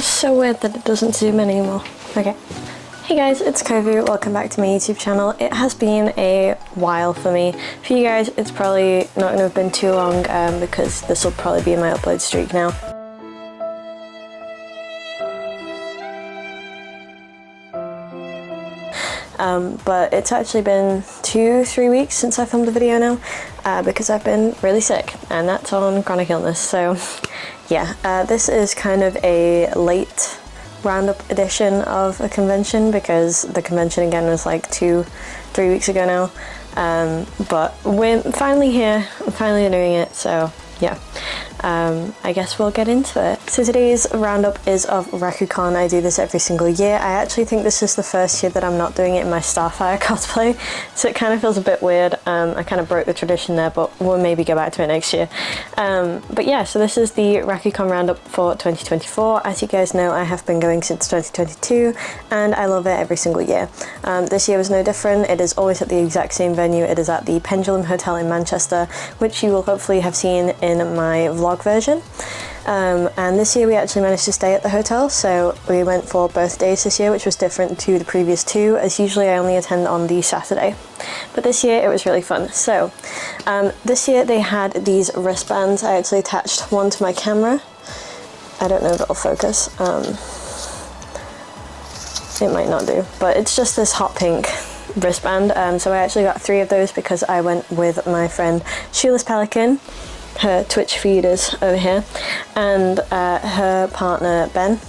camera's so weird that it doesn't zoom in anymore. Okay. Hey guys, it's Kovu. Welcome back to my YouTube channel. It has been a while for me. For you guys, it's probably not going to have been too long because this will probably be my upload streak now. But it's actually been 2-3 weeks since I filmed a video now because I've been really sick, and that's on chronic illness. So yeah, this is kind of a late roundup edition of a convention because the convention again was like 2-3 weeks ago now, but we're finally here, I'm finally doing it, so yeah. I guess we'll get into it. So today's roundup is of RAKUCON. I do this every single year. I actually think this is the first year that I'm not doing it in my Starfire cosplay, so it kind of feels a bit weird. I kind of broke the tradition there, but we'll maybe go back to it next year. But yeah, so this is the RAKUCON roundup for 2024. As you guys know, I have been going since 2022 and I love it every single year. This year was no different. It is always at the exact same venue. It is at the Pendulum Hotel in Manchester, which you will hopefully have seen in my vlog version. And this year we actually managed to stay at the hotel, so we went for both days this year, which was different to the previous two, as usually I only attend on the Saturday. But this year it was really fun. So this year they had these wristbands. I actually attached one to my camera. I don't know if it'll focus. It might not do, but it's just this hot pink wristband. So I actually got 3 of those because I went with my friend Shoeless Pelican. Her Twitch feed is over here, and her partner Ben.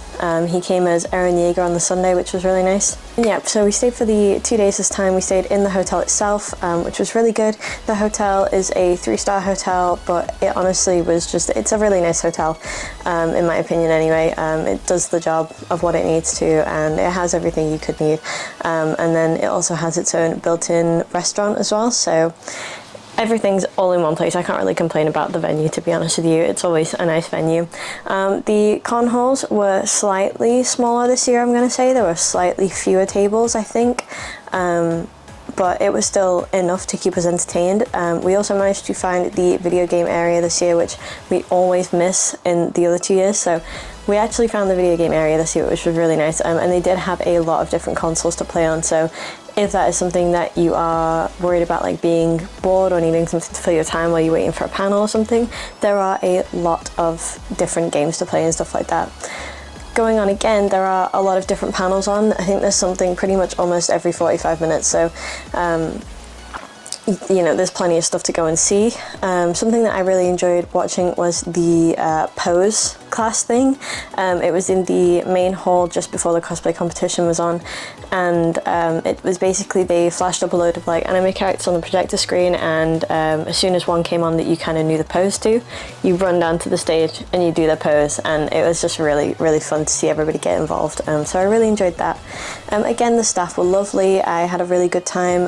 He came as Eren Yeager on the Sunday, which was really nice. And yeah, so we stayed for the 2 days this time. We stayed in the hotel itself, which was really good. The hotel is a 3-star hotel, but it honestly was just, it's a really nice hotel, in my opinion anyway. It does the job of what it needs to, and it has everything you could need. And then it also has its own built-in restaurant as well, so everything's all in one place. I can't really complain about the venue, to be honest with you. It's always a nice venue. The con halls were slightly smaller this year, I'm going to say. There were slightly fewer tables, I think. But it was still enough to keep us entertained. We also managed to find the video game area this year, which we always miss in the other 2 years. So we actually found the video game area this year, which was really nice. And they did have a lot of different consoles to play on. So if that is something that you are worried about, like being bored or needing something to fill your time while you're waiting for a panel or something, there are a lot of different games to play and stuff like that. Going on again, there are a lot of different panels on. I think there's something pretty much almost every 45 minutes, so you know, there's plenty of stuff to go and see. Something that I really enjoyed watching was the pose class thing. It was in the main hall just before the cosplay competition was on, and it was basically, they flashed up a load of like anime characters on the projector screen, and as soon as one came on that you kind of knew the pose to, you run down to the stage and you do the pose, and it was just really fun to see everybody get involved. So I really enjoyed that. Again, the staff were lovely. I had a really good time.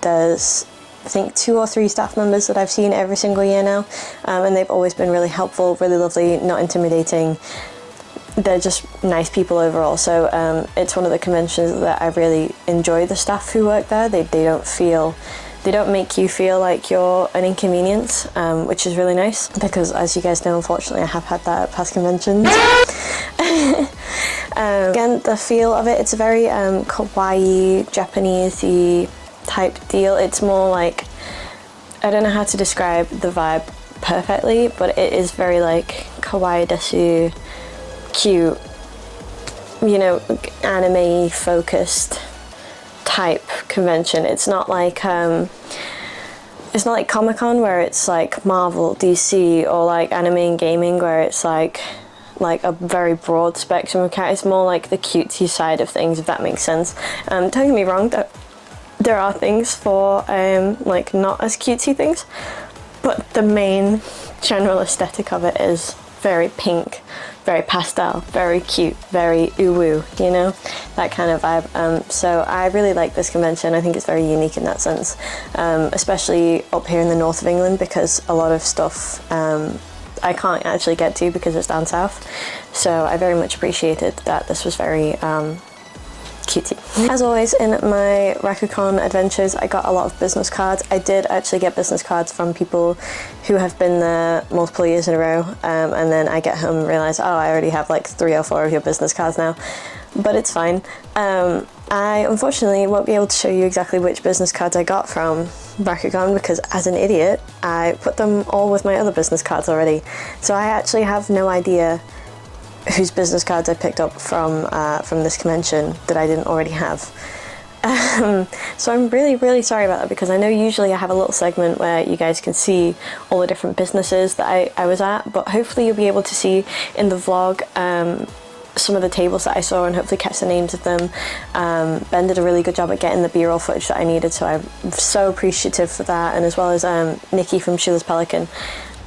There's I think 2 or 3 staff members that I've seen every single year now, and they've always been really helpful, really lovely, not intimidating. They're just nice people overall, so it's one of the conventions that I really enjoy the staff who work there. They don't make you feel like you're an inconvenience, which is really nice, because as you guys know, unfortunately I have had that at past conventions. Again, the feel of it, it's a very kawaii, Japanese-y type deal. It's more like, I don't know how to describe the vibe perfectly, but it is very like kawaii desu, cute, you know, anime focused type convention. It's not like Comic-Con where it's like Marvel, DC, or like anime and gaming where it's like a very broad spectrum of characters. It's more like the cutesy side of things, if that makes sense. Don't get me wrong, there are things for like not as cutesy things, but the main general aesthetic of it is very pink, very pastel, very cute, very uwu, you know, that kind of vibe. So I really like this convention. I think it's very unique in that sense, especially up here in the north of England, because a lot of stuff I can't actually get to because it's down south. So I very much appreciated that this was very cutie. As always in my RAKUCON adventures, I got a lot of business cards. I did actually get business cards from people who have been there multiple years in a row, and then I get home and realise, oh, I already have like 3 or 4 of your business cards now, but it's fine. I unfortunately won't be able to show you exactly which business cards I got from RAKUCON because as an idiot, I put them all with my other business cards already. So I actually have no idea whose business cards I picked up from this convention that I didn't already have. So I'm really sorry about that because I know usually I have a little segment where you guys can see all the different businesses that I was at, but hopefully you'll be able to see in the vlog some of the tables that I saw and hopefully catch the names of them. Ben did a really good job at getting the b-roll footage that I needed, so I'm so appreciative for that, and as well as Nikki from Sheila's Pelican.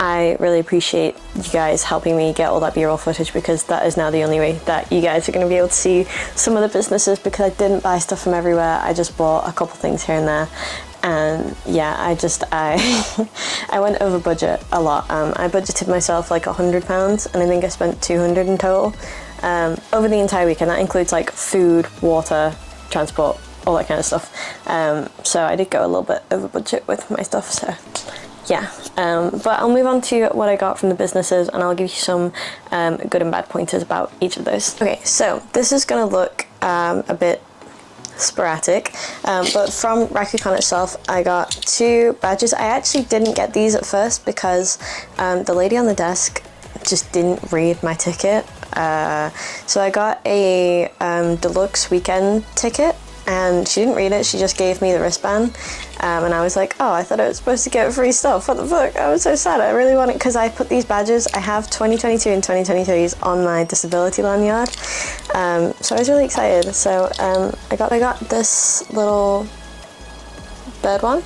I really appreciate you guys helping me get all that b-roll footage because that is now the only way that you guys are going to be able to see some of the businesses, because I didn't buy stuff from everywhere. I just bought a couple things here and there, and yeah, I went over budget a lot. I budgeted myself like £100 and I think I spent 200 in total over the entire week, and that includes like food, water, transport, all that kind of stuff. So I did go a little bit over budget with my stuff, so yeah. But I'll move on to what I got from the businesses and I'll give you some good and bad pointers about each of those. Okay, so this is going to look a bit sporadic, but from RAKUCON itself I got 2 badges. I actually didn't get these at first because the lady on the desk just didn't read my ticket. So I got a deluxe weekend ticket and she didn't read it, she just gave me the wristband, and I was like, oh, I thought I was supposed to get free stuff, what the fuck. I was so sad. I really want it because I put these badges, I have 2022 and 2023s on my disability lanyard, so I was really excited. So I got this little bird one,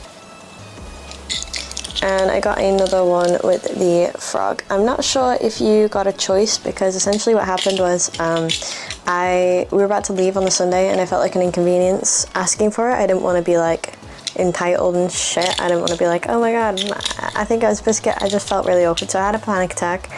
and I got another one with the frog. I'm not sure if you got a choice because essentially what happened was we were about to leave on the Sunday and I felt like an inconvenience asking for it. I didn't want to be like entitled and shit. I didn't want to be like, oh my god, I think I was supposed to get, I just felt really awkward. So I had a panic attack.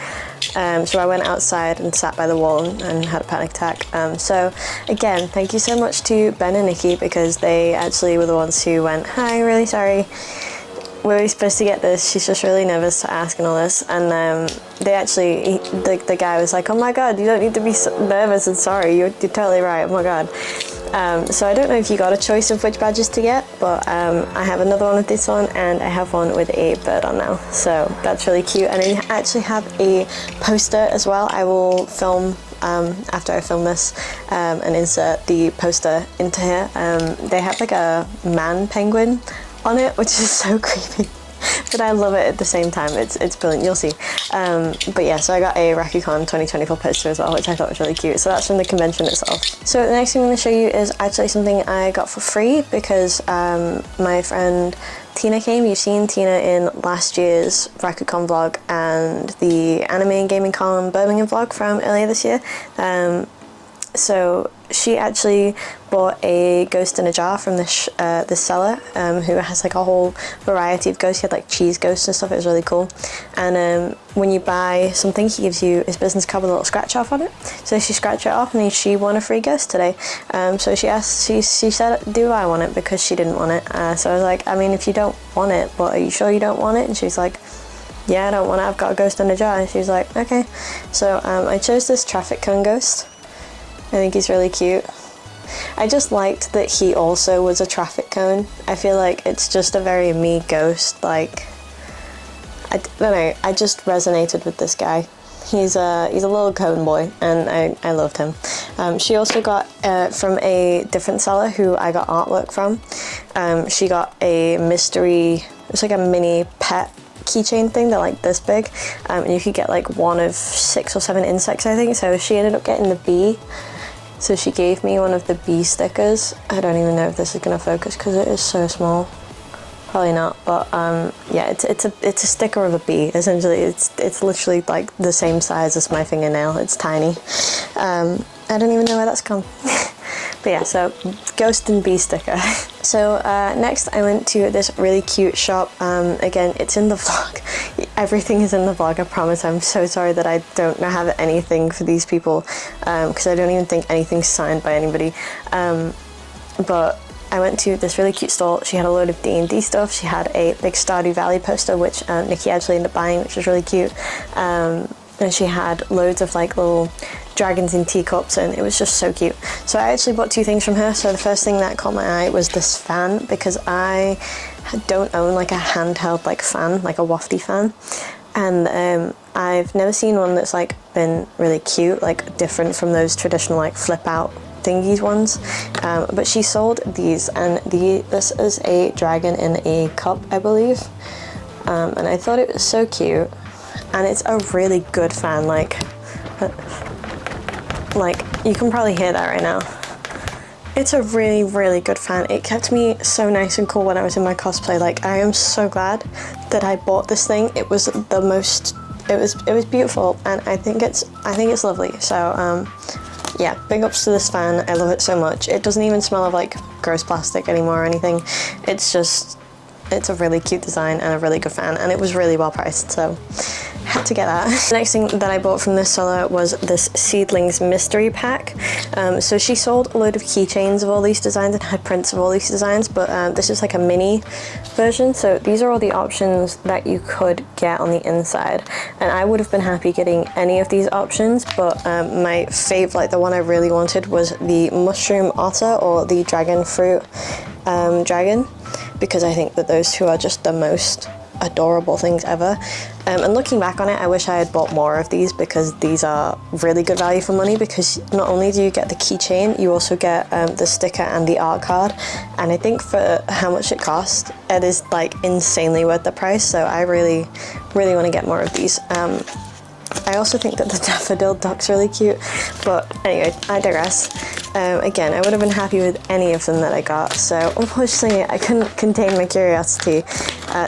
So I went outside and sat by the wall and had a panic attack. So again, thank you so much to Ben and Nikki because they actually were the ones who went, hi, really sorry. Were we supposed to get this? She's just really nervous to ask and all this. And they actually, the guy was like, oh my god, you don't need to be so nervous and sorry. You're totally right. Oh my god. So I don't know if you got a choice of which badges to get, but I have another one with this one and I have one with a bird on now. So that's really cute. And I actually have a poster as well. I will film after I film this and insert the poster into here. They have like a man penguin on it, which is so creepy, but I love it at the same time. It's brilliant, you'll see. But yeah, so I got a RAKUCON 2024 poster as well, which I thought was really cute. So that's from the convention itself. So the next thing I'm going to show you is actually something I got for free because my friend Tina came. You've seen Tina in last year's RAKUCON vlog and the Anime and Gaming Con Birmingham vlog from earlier this year. So she actually bought a ghost in a jar from this seller who has like a whole variety of ghosts. He had like cheese ghosts and stuff. It was really cool. And when you buy something, he gives you his business card with a little scratch off on it. So she scratched it off and she won a free ghost today. So she said, do I want it? Because she didn't want it. So I was like, I mean, if you don't want it, but are you sure you don't want it? And she's like, yeah, I don't want it. I've got a ghost in a jar. And she was like, okay. So I chose this traffic cone ghost. I think he's really cute. I just liked that he also was a traffic cone. I feel like it's just a very me ghost. Like, I don't know, I just resonated with this guy. He's a little cone boy and I loved him. She also got from a different seller who I got artwork from. She got a mystery, it's like a mini pet keychain thing. They're like this big, and you could get like one of 6 or 7 insects, I think. So she ended up getting the bee. So she gave me one of the bee stickers. I don't even know if this is gonna focus because it is so small. Probably not, but yeah, it's a sticker of a bee. Essentially, it's literally like the same size as my fingernail. It's tiny. I don't even know where that's come. But yeah, so ghost and bee sticker. So next I went to this really cute shop. Again, it's in the vlog. Everything is in the vlog, I promise. I'm so sorry that I don't have anything for these people, because I don't even think anything's signed by anybody. But I went to this really cute stall. She had a load of D&D stuff. She had a big Stardew Valley poster, which Nikki actually ended up buying, which was really cute. And she had loads of like little dragons in teacups, and it was just so cute. So I actually bought 2 things from her. So the first thing that caught my eye was this fan, because I don't own like a handheld like fan, like a wafty fan. And I've never seen one that's like been really cute, like different from those traditional like flip out thingies ones, but she sold these, and this is a dragon in a cup, I believe, and I thought it was so cute, and it's a really good fan. Like you can probably hear that right now. It's a really, really good fan. It kept me so nice and cool when I was in my cosplay. Like, I am so glad that I bought this thing. It was the most, it was beautiful, and I think it's lovely. So yeah, big ups to this fan. I love it so much. It doesn't even smell of like gross plastic anymore or anything. It's a really cute design and a really good fan, and it was really well priced, so had to get that. The next thing that I bought from this seller was this Seedlings mystery pack. So she sold a load of keychains of all these designs and had prints of all these designs, but this is like a mini version. So these are all the options that you could get on the inside, and I would have been happy getting any of these options, but my fave, like the one I really wanted, was the mushroom otter or the dragon fruit dragon, because I think that those two are just the most adorable things ever. And looking back on it, I wish I had bought more of these, because these are really good value for money, because not only do you get the keychain, you also get the sticker and the art card, and I think for how much it cost, it is like insanely worth the price. So I really want to get more of these. I also think that the daffodil duck's really cute, but anyway, I digress. Again, I would have been happy with any of them that I got, so unfortunately I couldn't contain my curiosity,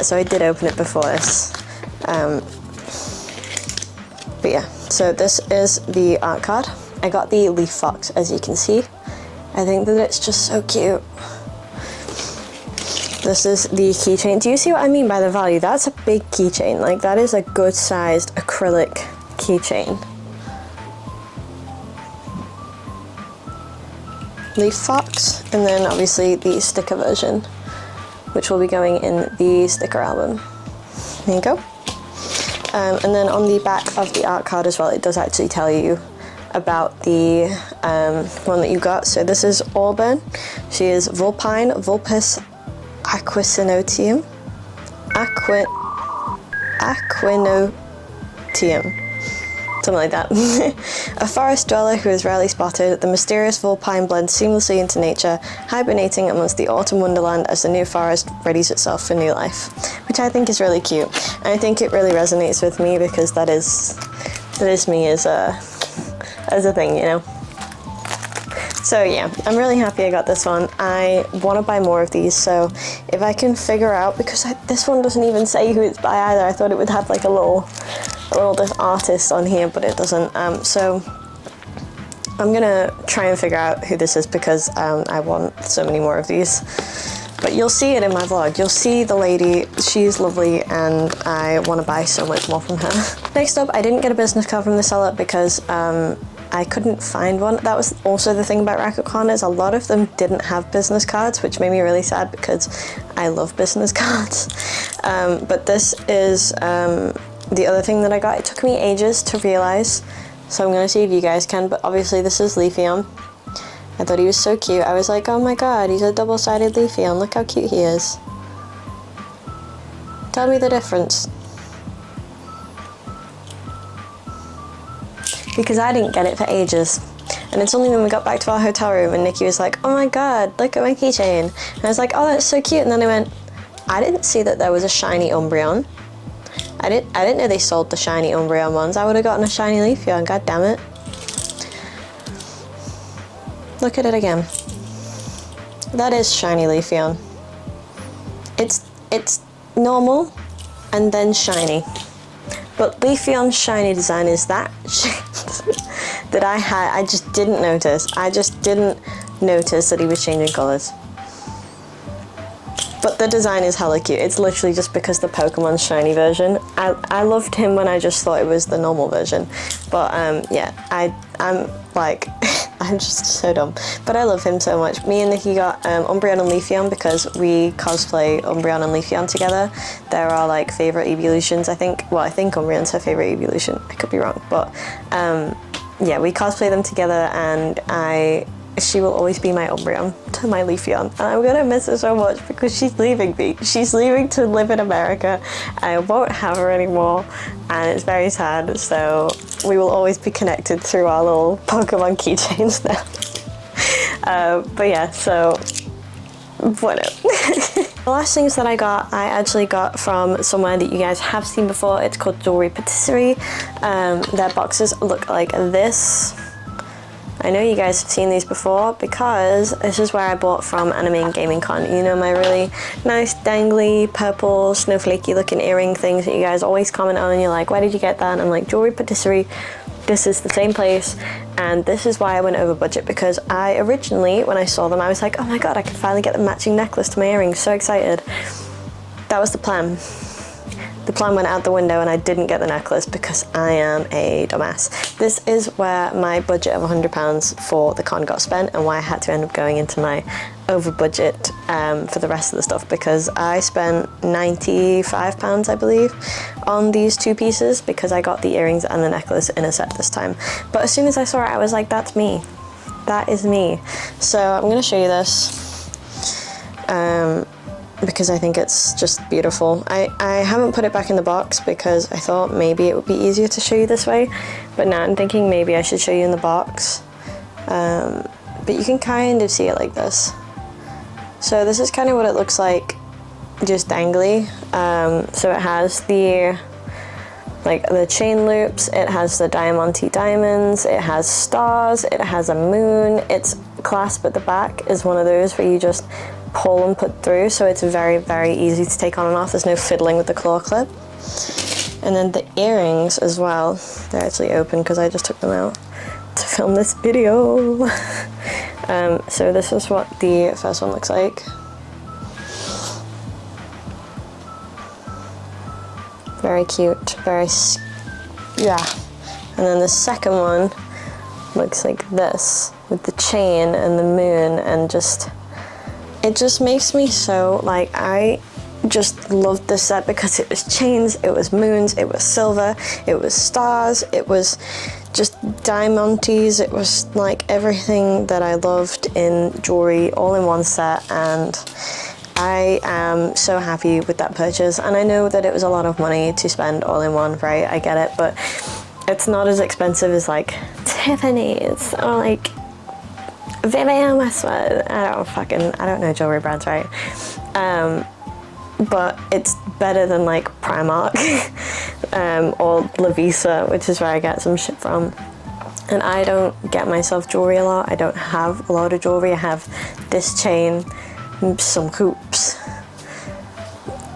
so I did open it before this. But yeah, so this is the art card. I got the leaf fox, as you can see. I think that it's just so cute. This is the keychain. Do you see what I mean by the value? That's a big keychain. Like, that is a good sized acrylic keychain. Leaf fox, and then obviously the sticker version, which will be going in the sticker album. There you go. And then on the back of the art card as well, it does actually tell you about the one that you got. So this is Auburn. She is Vulpine Vulpes Aquinotium. Aquinotium. Something like that. A forest dweller who is rarely spotted, the mysterious vulpine blends seamlessly into nature, hibernating amongst the autumn wonderland as the new forest readies itself for new life, which I think is really cute. And I think it really resonates with me, because that is me as a thing, you know. So yeah, I'm really happy I got this one. I want to buy more of these, so if I can figure out, because this one doesn't even say who it's by either. I thought it would have like a little artist on here, but it doesn't. So I'm gonna try and figure out who this is, because I want so many more of these. But you'll see it in my vlog. You'll see the lady. She's lovely, and I want to buy so much more from her. Next up, I didn't get a business card from the seller because I couldn't find one. That was also the thing about RAKUCON, is a lot of them didn't have business cards, which made me really sad, because I love business cards. But this is the other thing that I got. It took me ages to realize, so I'm gonna see if you guys can, but obviously this is Leafeon. I thought he was so cute. I was like, oh my god, he's a double-sided Leafeon. Look how cute he is. Tell me the difference. Because I didn't get it for ages. And it's only when we got back to our hotel room and Nikki was like, oh my god, look at my keychain. And I was like, oh, that's so cute. And then I went, I didn't see that there was a shiny Umbreon. I didn't know they sold the shiny Umbreon ones. I would have gotten a shiny Leafeon, god damn it. Look at it again. That is shiny Leafeon. It's normal and then shiny. But Leafeon's shiny design is that that I just didn't notice. I just didn't notice that he was changing colours. But the design is hella cute. It's literally just because the Pokemon shiny version. I loved him when I just thought it was the normal version. But yeah, I'm like, I'm just so dumb. But I love him so much. Me and Nikki got Umbreon and Leafeon because we cosplay Umbreon and Leafeon together. They're our like favourite evolutions, I think. Well, I think Umbreon's her favourite evolution. I could be wrong. But yeah, we cosplay them together, and she will always be my Umbreon to my Leafeon. And I'm gonna miss her so much because she's leaving me. She's leaving to live in America. I won't have her anymore, and it's very sad. So we will always be connected through our little Pokemon keychains now. But yeah, so whatever. The last things that I actually got from somewhere that you guys have seen before. It's called Jewelry Patisserie. Their boxes look like this. I know you guys have seen these before because this is where I bought from Anime and Gaming Con. You know, my really nice dangly purple snowflakey looking earring things that you guys always comment on, and you're like, why did you get that? And I'm like, Jewelry Patisserie. This is the same place, and this is why I went over budget, because I originally, when I saw them, I was like, oh my god, I can finally get the matching necklace to my earrings. So excited. That was the plan. The plan went out the window and I didn't get the necklace because I am a dumbass. This is where my budget of £100 for the con got spent, and why I had to end up going into my over budget for the rest of the stuff, because I spent £95, I believe, on these two pieces because I got the earrings and the necklace in a set this time. But as soon as I saw it, I was like, that's me. That is me. So I'm going to show you this. Because I think it's just beautiful. I haven't put it back in the box because I thought maybe it would be easier to show you this way, but now I'm thinking maybe I should show you in the box. But you can kind of see it like this. So this is kind of what it looks like, just dangly. So it has the chain loops, it has the diamante diamonds, it has stars, it has a moon. Its clasp at the back is one of those where you just pull and put through, so it's very, very easy to take on and off. There's no fiddling with the claw clip. And then the earrings as well, they're actually open because I just took them out to film this video. So this is what the first one looks like. Very cute, yeah. And then the second one looks like this, with the chain and the moon, and it just makes me so, like, I just loved this set because it was chains, it was moons, it was silver, it was stars, it was just diamantes, it was like everything that I loved in jewelry all in one set, and I am so happy with that purchase. And I know that it was a lot of money to spend all in one, right? I get it, but it's not as expensive as like Tiffany's or like Vivienne Westwood. I don't know jewelry brands, right? But it's better than like Primark or La Visa, which is where I get some shit from. And I don't get myself jewelry a lot. I don't have a lot of jewelry. I have this chain, some hoops.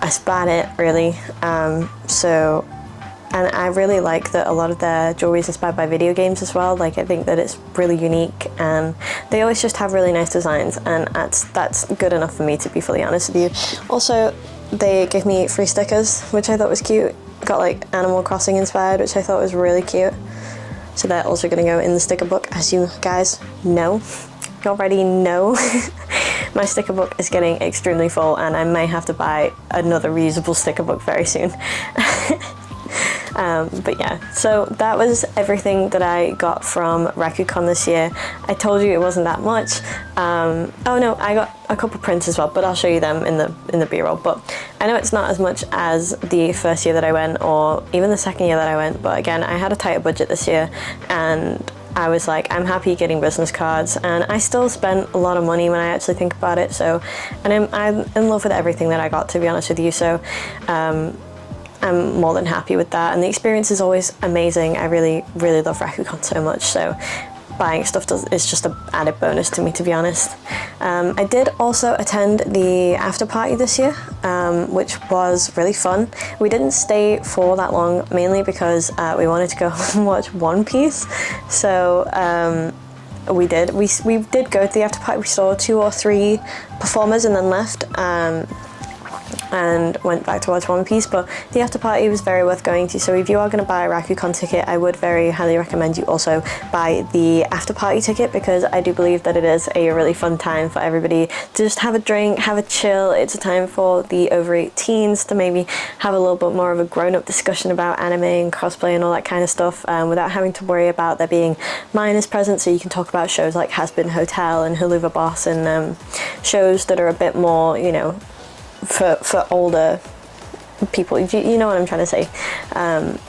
That's about it, really. And I really like that a lot of their jewelry is inspired by video games as well. Like, I think that it's really unique, and they always just have really nice designs, and that's good enough for me, to be fully honest with you. Also, they gave me free stickers, which I thought was cute. Got like Animal Crossing inspired, which I thought was really cute. So they're also gonna go in the sticker book, as you guys know. You already know. My sticker book is getting extremely full, and I may have to buy another reusable sticker book very soon. But yeah, so that was everything that I got from RAKUCON this year. I told you it wasn't that much. Oh no, I got a couple prints as well, but I'll show you them in the B-roll. But I know it's not as much as the first year that I went, or even the second year that I went, but again, I had a tighter budget this year, and I was like, I'm happy getting business cards, and I still spent a lot of money when I actually think about it. So, and I'm in love with everything that I got, to be honest with you. So I'm more than happy with that, and the experience is always amazing. I really, really love RAKUCON so much, so buying stuff is just an added bonus to me, to be honest. I did also attend the after party this year, which was really fun. We didn't stay for that long, mainly because we wanted to go and watch One Piece. So we did. We did go to the after party. We saw 2 or 3 performers and then left. And went back to watch One Piece, but the after party was very worth going to. So if you are going to buy a RAKUCON ticket, I would very highly recommend you also buy the after party ticket, because I do believe that it is a really fun time for everybody to just have a drink, have a chill. It's a time for the over 18s to maybe have a little bit more of a grown-up discussion about anime and cosplay and all that kind of stuff, without having to worry about there being minors present. So you can talk about shows like Has Been Hotel and Huluva Boss, and shows that are a bit more, you know, for older people. You know what I'm trying to say,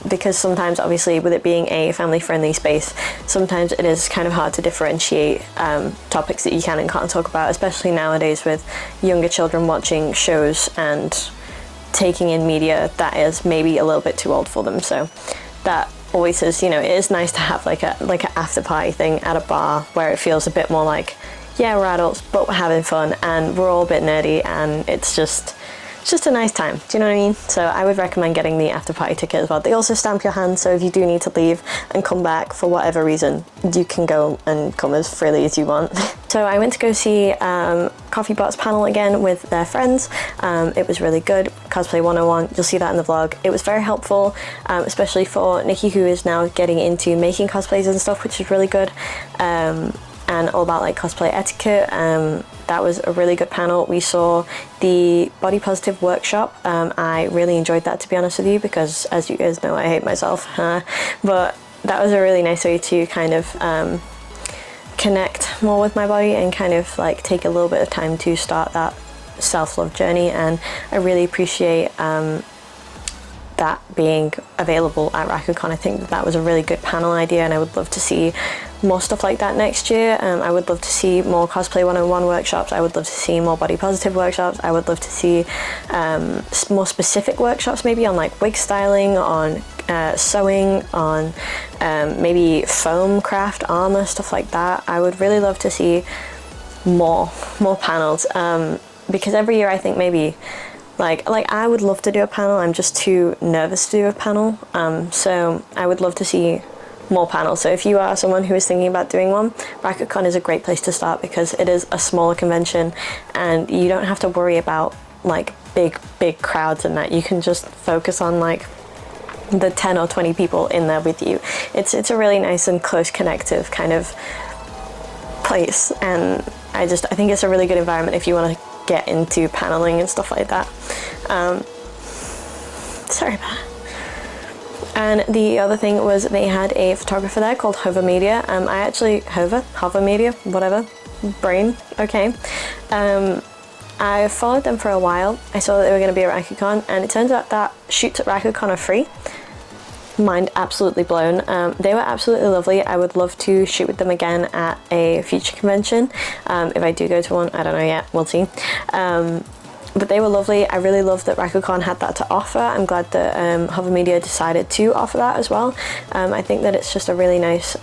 because sometimes, obviously, with it being a family-friendly space, sometimes it is kind of hard to differentiate topics that you can and can't talk about, especially nowadays with younger children watching shows and taking in media that is maybe a little bit too old for them. So that always is, you know, it is nice to have like an after party thing at a bar where it feels a bit more like, yeah, we're adults, but we're having fun and we're all a bit nerdy, and it's just a nice time. Do you know what I mean? So I would recommend getting the after party ticket as well. They also stamp your hand, so if you do need to leave and come back for whatever reason, you can go and come as freely as you want. So I went to go see Coffee Bot's panel again with their friends. It was really good. Cosplay 101, you'll see that in the vlog. It was very helpful, especially for Nikki, who is now getting into making cosplays and stuff, which is really good. And all about like cosplay etiquette. That was a really good panel. We saw the body positive workshop. I really enjoyed that, to be honest with you, because as you guys know, I hate myself. But that was a really nice way to kind of connect more with my body and kind of like take a little bit of time to start that self-love journey. And I really appreciate that being available at RAKUCON. I think that was a really good panel idea, and I would love to see more stuff like that next year. I would love to see more cosplay 101 workshops. I would love to see more body positive workshops. I would love to see more specific workshops, maybe on like wig styling, on sewing, on maybe foam craft, armor, stuff like that. I would really love to see more panels, because every year I think maybe like I would love to do a panel. I'm just too nervous to do a panel. So I would love to see more panels. So if you are someone who is thinking about doing one, RAKUCON is a great place to start, because it is a smaller convention and you don't have to worry about like big crowds and that. You can just focus on like the 10 or 20 people in there with you. It's a really nice and close connective kind of place, and I think it's a really good environment if you want to get into paneling and stuff like that. Sorry about that. And the other thing was they had a photographer there called Hover Media. Hover Media, whatever, brain, okay. I followed them for a while. I saw that they were going to be at RAKUCON, and it turns out that shoots at RAKUCON are free. Mind absolutely blown. They were absolutely lovely. I would love to shoot with them again at a future convention. If I do go to one, I don't know yet, we'll see. But they were lovely. I really love that RAKUCON had that to offer. I'm glad that Hover Media decided to offer that as well. I think that it's just a really nice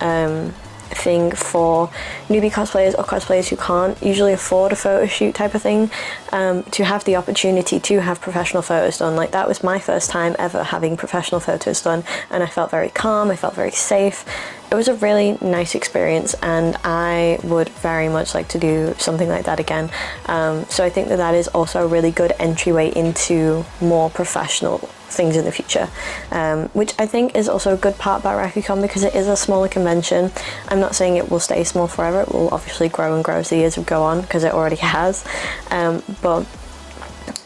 thing for newbie cosplayers or cosplayers who can't usually afford a photo shoot type of thing, to have the opportunity to have professional photos done. Like, that was my first time ever having professional photos done, and I felt very calm, I felt very safe. It was a really nice experience, and I would very much like to do something like that again. So I think that that is also a really good entryway into more professional things in the future, which I think is also a good part about RAKUCON, because it is a smaller convention. I'm not saying it will stay small forever. It will obviously grow and grow as the years go on, because it already has, but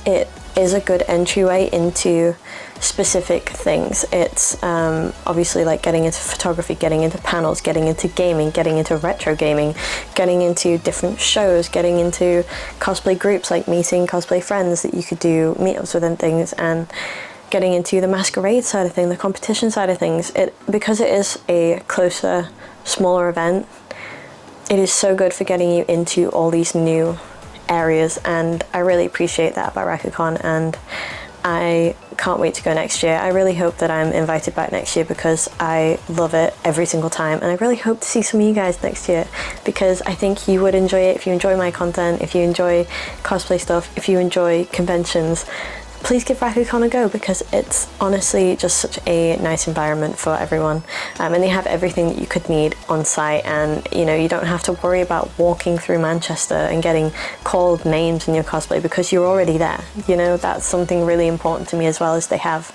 it is a good entryway into specific things. It's obviously like getting into photography, getting into panels, getting into gaming, getting into retro gaming, getting into different shows, getting into cosplay groups, like meeting cosplay friends that you could do meetups with and things, and getting into the masquerade side of things, the competition side of things. Because it is a closer, smaller event, it is so good for getting you into all these new areas, and I really appreciate that about RAKUCON, and I can't wait to go next year. I really hope that I'm invited back next year, because I love it every single time, and I really hope to see some of you guys next year, because I think you would enjoy it if you enjoy my content, if you enjoy cosplay stuff, if you enjoy conventions. please give RAKUCON a go, because it's honestly just such a nice environment for everyone, and they have everything that you could need on site, and you know, you don't have to worry about walking through Manchester and getting called names in your cosplay because you're already there. You know, that's something really important to me, as well as they have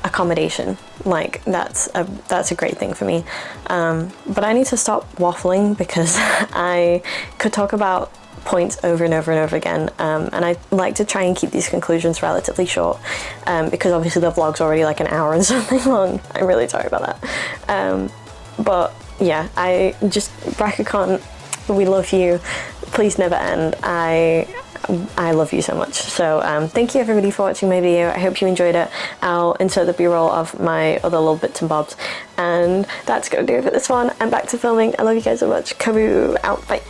accommodation. Like that's a great thing for me. But I need to stop waffling, because I could talk about points over and over and over again, and I like to try and keep these conclusions relatively short, because obviously the vlog's already like an hour and something long. I'm really sorry about that. But yeah, RAKUCON, we love you. Please never end. I love you so much. So thank you everybody for watching my video. I hope you enjoyed it. I'll insert the b-roll of my other little bits and bobs, and that's gonna do it for this one. I'm back to filming. I love you guys so much. Kovu out. Bye.